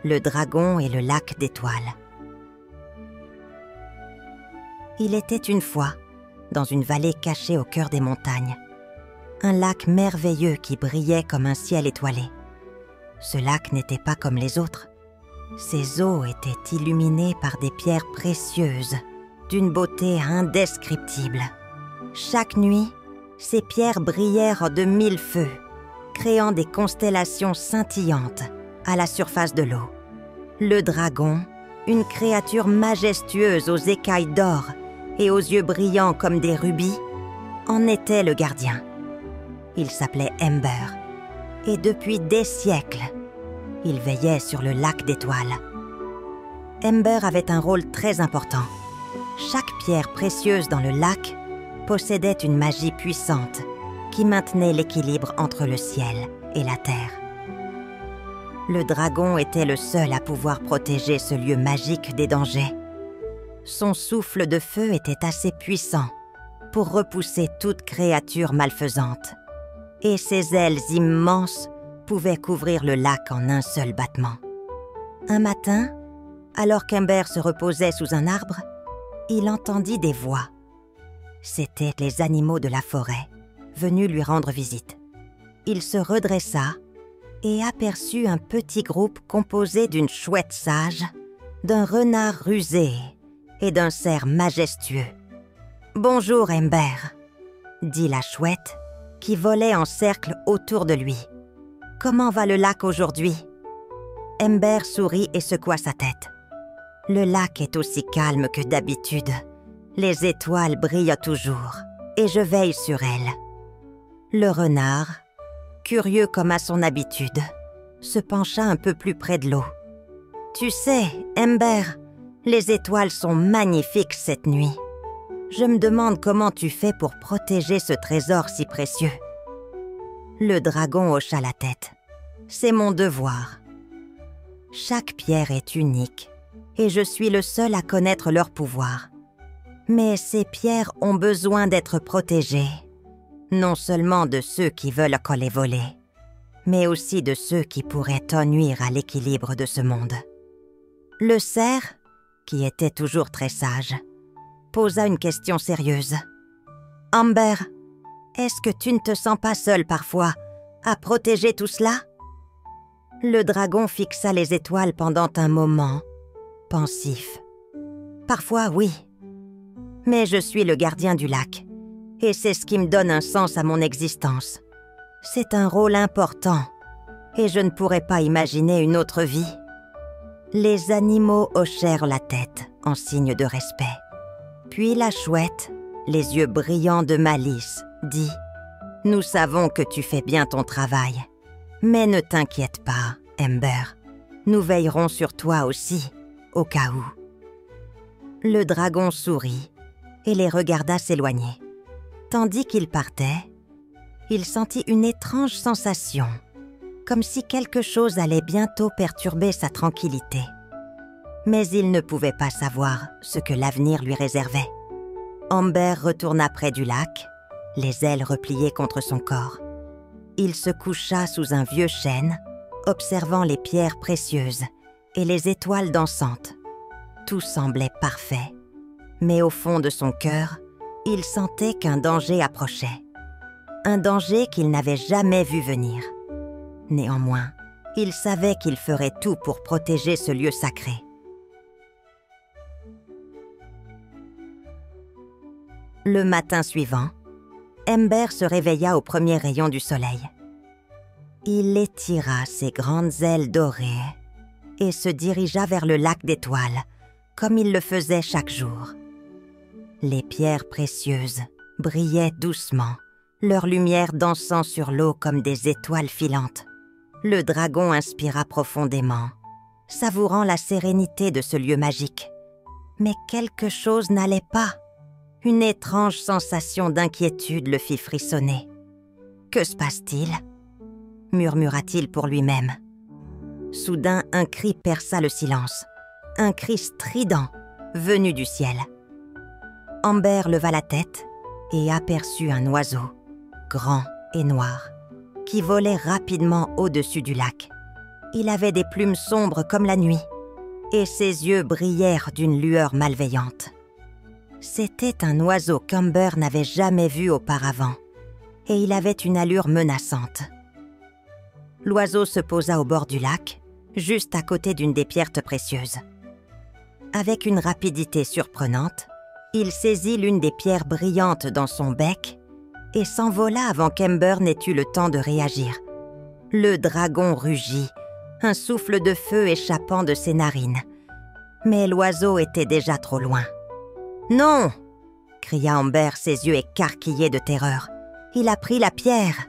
le dragon et le lac d'étoiles. Il était une fois, dans une vallée cachée au cœur des montagnes, un lac merveilleux qui brillait comme un ciel étoilé. Ce lac n'était pas comme les autres. Ses eaux étaient illuminées par des pierres précieuses, d'une beauté indescriptible. Chaque nuit, ces pierres brillèrent de 1000 feux, créant des constellations scintillantes à la surface de l'eau. Le dragon, une créature majestueuse aux écailles d'or et aux yeux brillants comme des rubis, en était le gardien. Il s'appelait Ember, et depuis des siècles, il veillait sur le lac d'étoiles. Ember avait un rôle très important. Chaque pierre précieuse dans le lac possédait une magie puissante qui maintenait l'équilibre entre le ciel et la terre. Le dragon était le seul à pouvoir protéger ce lieu magique des dangers. Son souffle de feu était assez puissant pour repousser toute créature malfaisante, et ses ailes immenses pouvaient couvrir le lac en un seul battement. Un matin, alors qu'Ember se reposait sous un arbre, il entendit des voix. C'étaient les animaux de la forêt, venus lui rendre visite. Il se redressa et aperçut un petit groupe composé d'une chouette sage, d'un renard rusé et d'un cerf majestueux. « Bonjour, Ember », dit la chouette, qui volait en cercle autour de lui. « Comment va le lac aujourd'hui ?» Ember sourit et secoua sa tête. « Le lac est aussi calme que d'habitude. Les étoiles brillent toujours, et je veille sur elles. » Le renard, curieux comme à son habitude, se pencha un peu plus près de l'eau. « Tu sais, Ember, les étoiles sont magnifiques cette nuit. Je me demande comment tu fais pour protéger ce trésor si précieux. » Le dragon hocha la tête. « C'est mon devoir. Chaque pierre est unique, et je suis le seul à connaître leur pouvoir. Mais ces pierres ont besoin d'être protégées, non seulement de ceux qui veulent les voler, mais aussi de ceux qui pourraient nuire à l'équilibre de ce monde. » Le cerf, qui était toujours très sage, posa une question sérieuse. « Ember, est-ce que tu ne te sens pas seul parfois à protéger tout cela ?» Le dragon fixa les étoiles pendant un moment, pensif. « Parfois, oui. Mais je suis le gardien du lac, et c'est ce qui me donne un sens à mon existence. C'est un rôle important, et je ne pourrais pas imaginer une autre vie. » Les animaux hochèrent la tête en signe de respect. Puis la chouette, les yeux brillants de malice, dit « Nous savons que tu fais bien ton travail, mais ne t'inquiète pas, Ember. Nous veillerons sur toi aussi, au cas où. » Le dragon sourit et les regarda s'éloigner. Tandis qu'il partait, il sentit une étrange sensation, comme si quelque chose allait bientôt perturber sa tranquillité. Mais il ne pouvait pas savoir ce que l'avenir lui réservait. Ember retourna près du lac, les ailes repliées contre son corps. Il se coucha sous un vieux chêne, observant les pierres précieuses et les étoiles dansantes. Tout semblait parfait, mais au fond de son cœur, il sentait qu'un danger approchait. Un danger qu'il n'avait jamais vu venir. Néanmoins, il savait qu'il ferait tout pour protéger ce lieu sacré. Le matin suivant, Ember se réveilla au premier rayon du soleil. Il étira ses grandes ailes dorées et se dirigea vers le lac d'étoiles, comme il le faisait chaque jour. Les pierres précieuses brillaient doucement, leur lumière dansant sur l'eau comme des étoiles filantes. Le dragon inspira profondément, savourant la sérénité de ce lieu magique. Mais quelque chose n'allait pas. Une étrange sensation d'inquiétude le fit frissonner. « Que se passe-t-il » murmura-t-il pour lui-même. Soudain, un cri perça le silence. Un cri strident, venu du ciel. Ember leva la tête et aperçut un oiseau, grand et noir, qui volait rapidement au-dessus du lac. Il avait des plumes sombres comme la nuit, et ses yeux brillèrent d'une lueur malveillante. C'était un oiseau qu'Amber n'avait jamais vu auparavant, et il avait une allure menaçante. L'oiseau se posa au bord du lac, juste à côté d'une des pierres précieuses. Avec une rapidité surprenante, il saisit l'une des pierres brillantes dans son bec et s'envola avant qu'Amber n'ait eu le temps de réagir. Le dragon rugit, un souffle de feu échappant de ses narines. Mais l'oiseau était déjà trop loin. « Non !» cria Amber, ses yeux écarquillés de terreur. « Il a pris la pierre !»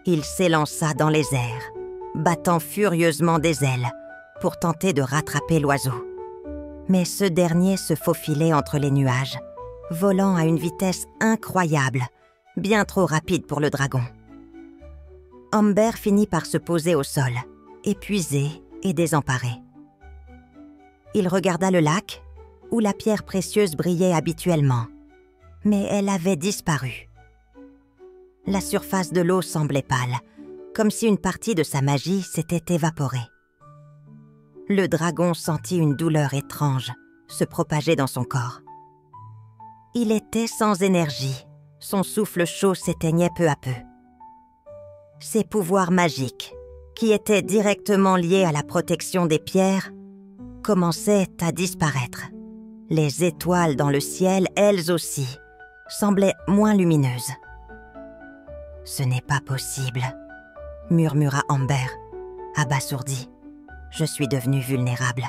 Il s'élança dans les airs, battant furieusement des ailes pour tenter de rattraper l'oiseau. Mais ce dernier se faufilait entre les nuages, volant à une vitesse incroyable, bien trop rapide pour le dragon. Amber finit par se poser au sol, épuisé et désemparé. Il regarda le lac, où la pierre précieuse brillait habituellement, mais elle avait disparu. La surface de l'eau semblait pâle, comme si une partie de sa magie s'était évaporée. Le dragon sentit une douleur étrange se propager dans son corps. Il était sans énergie, son souffle chaud s'éteignait peu à peu. Ses pouvoirs magiques, qui étaient directement liés à la protection des pierres, commençaient à disparaître. Les étoiles dans le ciel, elles aussi, semblaient moins lumineuses. « Ce n'est pas possible », murmura Amber, abasourdi. « Je suis devenue vulnérable. »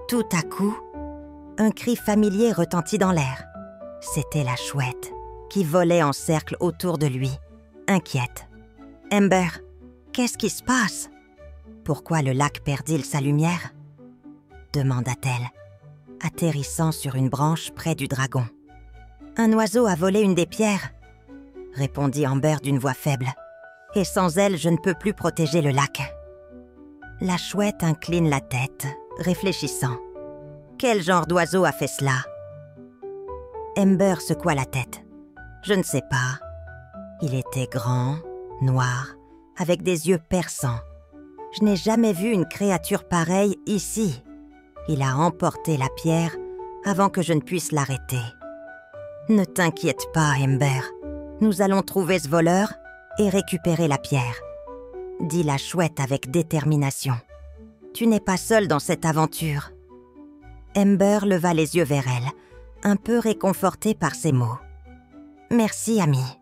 Tout à coup, un cri familier retentit dans l'air. C'était la chouette, qui volait en cercle autour de lui, inquiète. « Amber, qu'est-ce qui se passe? Pourquoi le lac perd-il sa lumière ?» demanda-t-elle, atterrissant sur une branche près du dragon. « Un oiseau a volé une des pierres, » répondit Amber d'une voix faible. « Et sans elle, je ne peux plus protéger le lac. » La chouette incline la tête, réfléchissant. « Quel genre d'oiseau a fait cela ?» Amber secoua la tête. « Je ne sais pas. Il était grand, noir, avec des yeux perçants. Je n'ai jamais vu une créature pareille ici. Il a emporté la pierre avant que je ne puisse l'arrêter. Ne t'inquiète pas, Amber. Nous allons trouver ce voleur et récupérer la pierre, » dit la chouette avec détermination. « Tu n'es pas seule dans cette aventure. » Amber leva les yeux vers elle, un peu réconfortée par ces mots. « Merci, amie.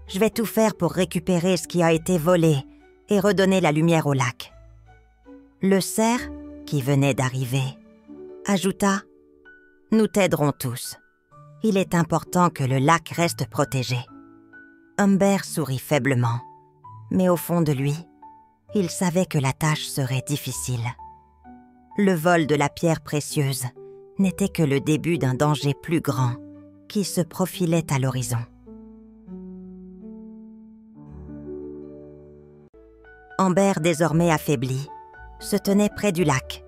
Je vais tout faire pour récupérer ce qui a été volé et redonner la lumière au lac. » Le cerf, qui venait d'arriver, ajouta « Nous t'aiderons tous. Il est important que le lac reste protégé. » Amber sourit faiblement, mais au fond de lui, il savait que la tâche serait difficile. Le vol de la pierre précieuse n'était que le début d'un danger plus grand qui se profilait à l'horizon. Amber, désormais affaiblie, se tenait près du lac,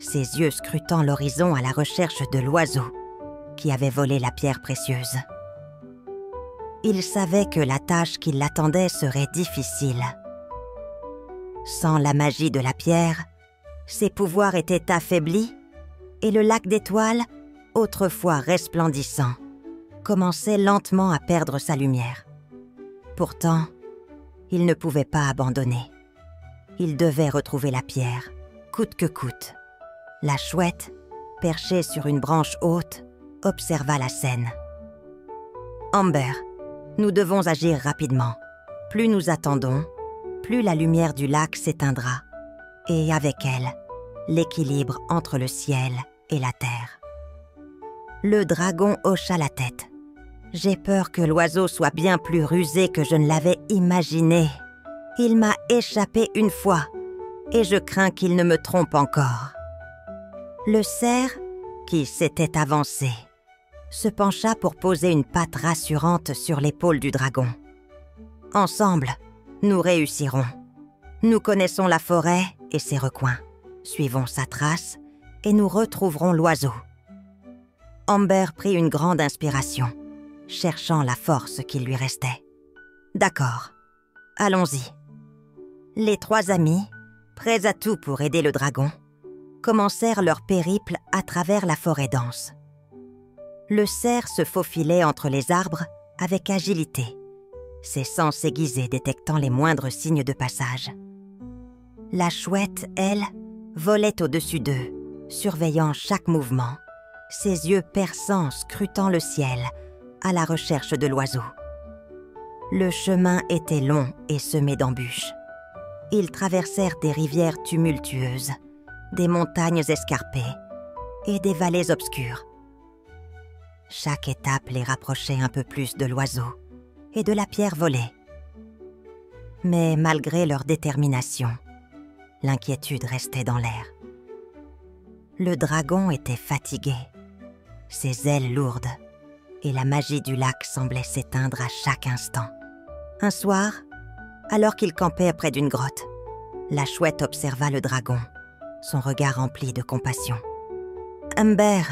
ses yeux scrutant l'horizon à la recherche de l'oiseau qui avait volé la pierre précieuse. Il savait que la tâche qui l'attendait serait difficile. Sans la magie de la pierre, ses pouvoirs étaient affaiblis et le lac d'étoiles, autrefois resplendissant, commençait lentement à perdre sa lumière. Pourtant, il ne pouvait pas abandonner. Il devait retrouver la pierre, coûte que coûte. La chouette, perchée sur une branche haute, observa la scène. « Amber, nous devons agir rapidement. Plus nous attendons, plus la lumière du lac s'éteindra, et avec elle, l'équilibre entre le ciel et la terre. » Le dragon hocha la tête. « J'ai peur que l'oiseau soit bien plus rusé que je ne l'avais imaginé. Il m'a échappé une fois, et je crains qu'il ne me trompe encore. » Le cerf, qui s'était avancé, se pencha pour poser une patte rassurante sur l'épaule du dragon. « Ensemble, nous réussirons. Nous connaissons la forêt et ses recoins. Suivons sa trace et nous retrouverons l'oiseau. » Amber prit une grande inspiration, cherchant la force qui lui restait. « D'accord, allons-y. » Les trois amis prêts à tout pour aider le dragon, commencèrent leur périple à travers la forêt dense. Le cerf se faufilait entre les arbres avec agilité, ses sens aiguisés détectant les moindres signes de passage. La chouette, elle, volait au-dessus d'eux, surveillant chaque mouvement, ses yeux perçants scrutant le ciel à la recherche de l'oiseau. Le chemin était long et semé d'embûches. Ils traversèrent des rivières tumultueuses, des montagnes escarpées et des vallées obscures. Chaque étape les rapprochait un peu plus de l'oiseau et de la pierre volée. Mais malgré leur détermination, l'inquiétude restait dans l'air. Le dragon était fatigué, ses ailes lourdes, et la magie du lac semblait s'éteindre à chaque instant. Un soir, alors qu'il campait près d'une grotte, la chouette observa le dragon, son regard rempli de compassion. « Humber,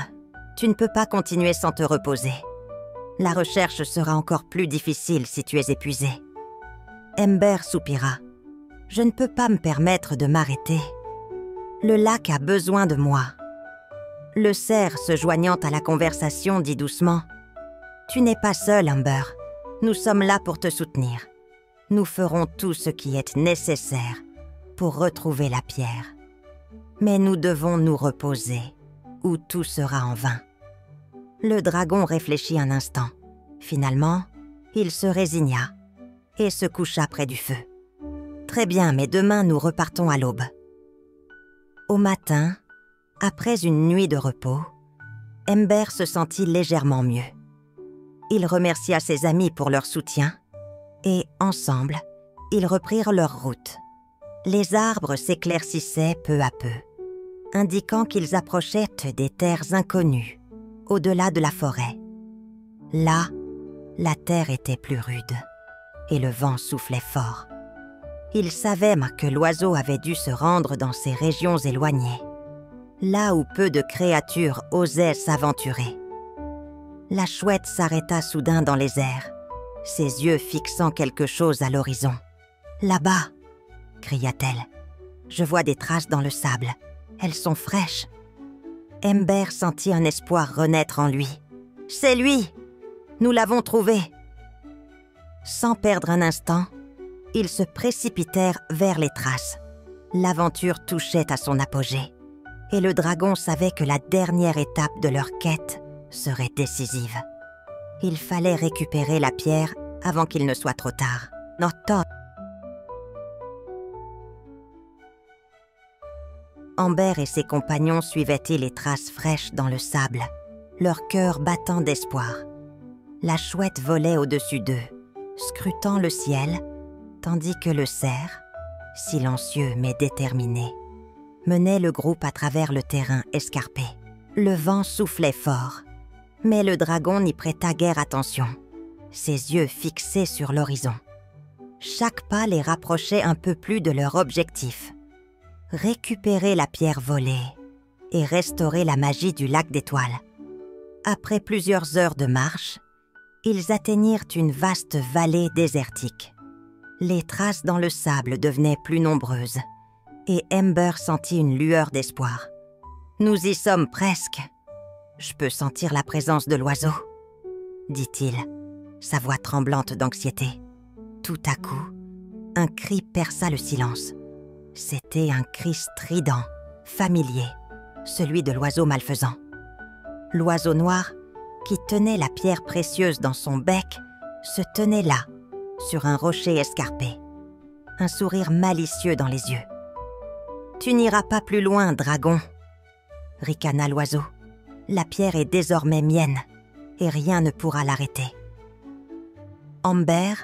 tu ne peux pas continuer sans te reposer. La recherche sera encore plus difficile si tu es épuisé. » Humber soupira. « Je ne peux pas me permettre de m'arrêter. Le lac a besoin de moi. » Le cerf, se joignant à la conversation, dit doucement « Tu n'es pas seul, Humber. Nous sommes là pour te soutenir. Nous ferons tout ce qui est nécessaire pour retrouver la pierre. Mais nous devons nous reposer, ou tout sera en vain. » Le dragon réfléchit un instant. Finalement, il se résigna et se coucha près du feu. « Très bien, mais demain nous repartons à l'aube. » Au matin, après une nuit de repos, Humber se sentit légèrement mieux. Il remercia ses amis pour leur soutien et, ensemble, ils reprirent leur route. Les arbres s'éclaircissaient peu à peu, indiquant qu'ils approchaient des terres inconnues, au-delà de la forêt. Là, la terre était plus rude et le vent soufflait fort. Ils savaient que l'oiseau avait dû se rendre dans ces régions éloignées, là où peu de créatures osaient s'aventurer. La chouette s'arrêta soudain dans les airs, ses yeux fixant quelque chose à l'horizon. « Là-bas !» cria-t-elle. « Je vois des traces dans le sable. Elles sont fraîches. » Humber sentit un espoir renaître en lui. « C'est lui! Nous l'avons trouvé !» Sans perdre un instant, ils se précipitèrent vers les traces. L'aventure touchait à son apogée, et le dragon savait que la dernière étape de leur quête serait décisive. Il fallait récupérer la pierre avant qu'il ne soit trop tard. Humber et ses compagnons suivaient-ils les traces fraîches dans le sable, leur cœur battant d'espoir. La chouette volait au-dessus d'eux, scrutant le ciel, tandis que le cerf, silencieux mais déterminé, menait le groupe à travers le terrain escarpé. Le vent soufflait fort, mais le dragon n'y prêta guère attention, ses yeux fixés sur l'horizon. Chaque pas les rapprochait un peu plus de leur objectif: récupérer la pierre volée et restaurer la magie du lac d'étoiles. Après plusieurs heures de marche, ils atteignirent une vaste vallée désertique. Les traces dans le sable devenaient plus nombreuses, et Humber sentit une lueur d'espoir. « Nous y sommes presque. Je peux sentir la présence de l'oiseau, » dit-il, sa voix tremblante d'anxiété. Tout à coup, un cri perça le silence. C'était un cri strident, familier, celui de l'oiseau malfaisant. L'oiseau noir, qui tenait la pierre précieuse dans son bec, se tenait là, sur un rocher escarpé, un sourire malicieux dans les yeux. « Tu n'iras pas plus loin, dragon !» ricana l'oiseau. « La pierre est désormais mienne, et rien ne pourra l'arrêter. » Humber,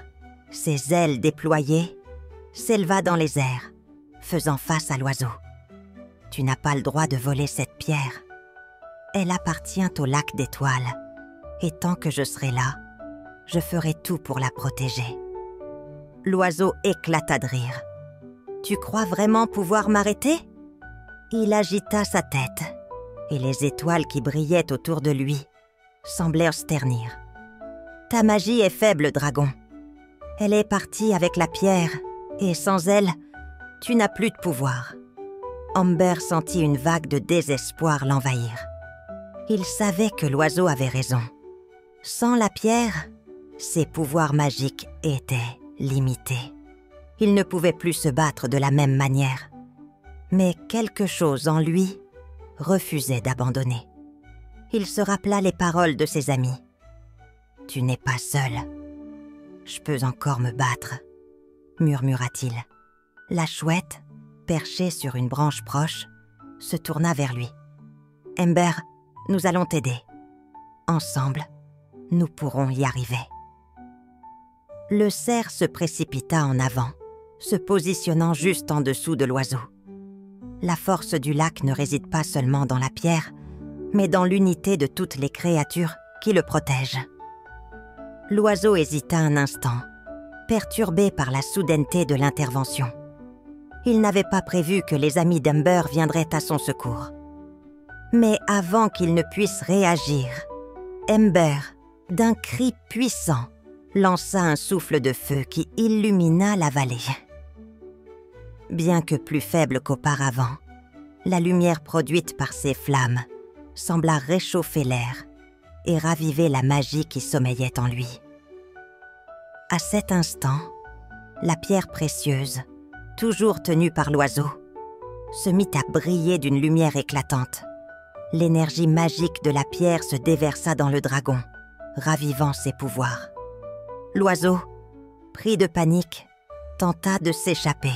ses ailes déployées, s'éleva dans les airs, faisant face à l'oiseau. « Tu n'as pas le droit de voler cette pierre. Elle appartient au lac d'étoiles, et tant que je serai là, je ferai tout pour la protéger. » L'oiseau éclata de rire. « Tu crois vraiment pouvoir m'arrêter ?» Il agita sa tête, et les étoiles qui brillaient autour de lui semblèrent se ternir. « Ta magie est faible, dragon. Elle est partie avec la pierre, et sans elle, Tu n'as plus de pouvoir. » Amber sentit une vague de désespoir l'envahir. Il savait que l'oiseau avait raison. Sans la pierre, ses pouvoirs magiques étaient limités. Il ne pouvait plus se battre de la même manière. Mais quelque chose en lui refusait d'abandonner. Il se rappela les paroles de ses amis. « Tu n'es pas seul. Je peux encore me battre, » murmura-t-il. La chouette, perchée sur une branche proche, se tourna vers lui. « Amber, nous allons t'aider. Ensemble, nous pourrons y arriver. » Le cerf se précipita en avant, se positionnant juste en dessous de l'oiseau. La force du lac ne réside pas seulement dans la pierre, mais dans l'unité de toutes les créatures qui le protègent. L'oiseau hésita un instant, perturbé par la soudaineté de l'intervention. Il n'avait pas prévu que les amis d'Amber viendraient à son secours. Mais avant qu'il ne puisse réagir, Amber, d'un cri puissant, lança un souffle de feu qui illumina la vallée. Bien que plus faible qu'auparavant, la lumière produite par ces flammes sembla réchauffer l'air et raviver la magie qui sommeillait en lui. À cet instant, la pierre précieuse, toujours tenue par l'oiseau, se mit à briller d'une lumière éclatante. L'énergie magique de la pierre se déversa dans le dragon, ravivant ses pouvoirs. L'oiseau, pris de panique, tenta de s'échapper.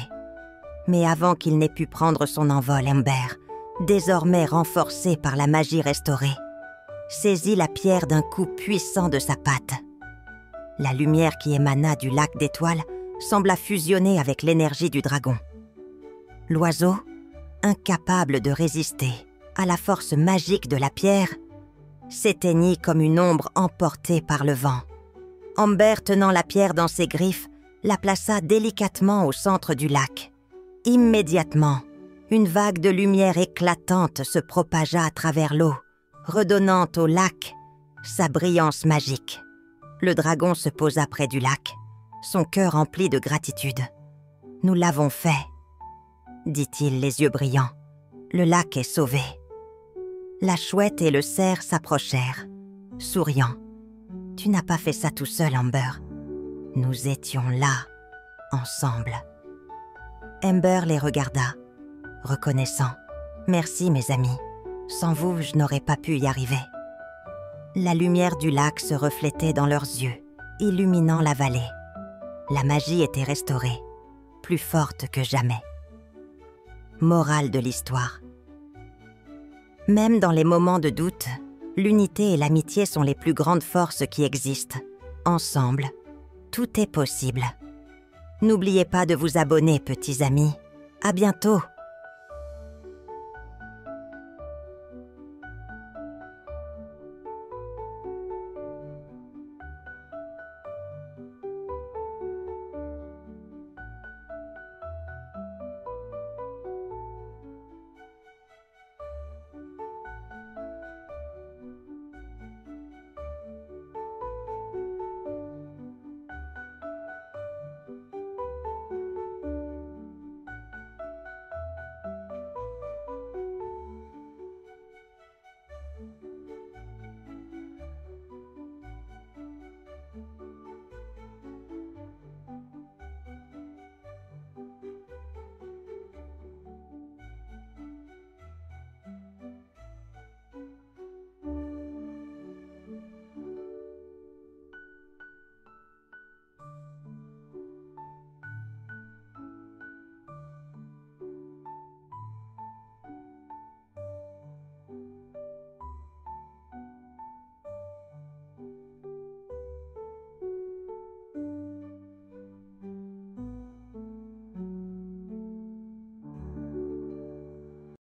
Mais avant qu'il n'ait pu prendre son envol, Amber, désormais renforcé par la magie restaurée, saisit la pierre d'un coup puissant de sa patte. La lumière qui émana du lac d'étoiles sembla fusionner avec l'énergie du dragon. L'oiseau, incapable de résister à la force magique de la pierre, s'éteignit comme une ombre emportée par le vent. Amber, tenant la pierre dans ses griffes, la plaça délicatement au centre du lac. Immédiatement, une vague de lumière éclatante se propagea à travers l'eau, redonnant au lac sa brillance magique. Le dragon se posa près du lac, son cœur empli de gratitude. « Nous l'avons fait, » dit-il les yeux brillants. « Le lac est sauvé. » La chouette et le cerf s'approchèrent, souriant. « Tu n'as pas fait ça tout seul, Amber. Nous étions là, ensemble. » Amber les regarda, reconnaissant. « Merci, mes amis. Sans vous, je n'aurais pas pu y arriver. » La lumière du lac se reflétait dans leurs yeux, illuminant la vallée. La magie était restaurée, plus forte que jamais. Morale de l'histoire. Même dans les moments de doute, l'unité et l'amitié sont les plus grandes forces qui existent. Ensemble, tout est possible. N'oubliez pas de vous abonner, petits amis. À bientôt!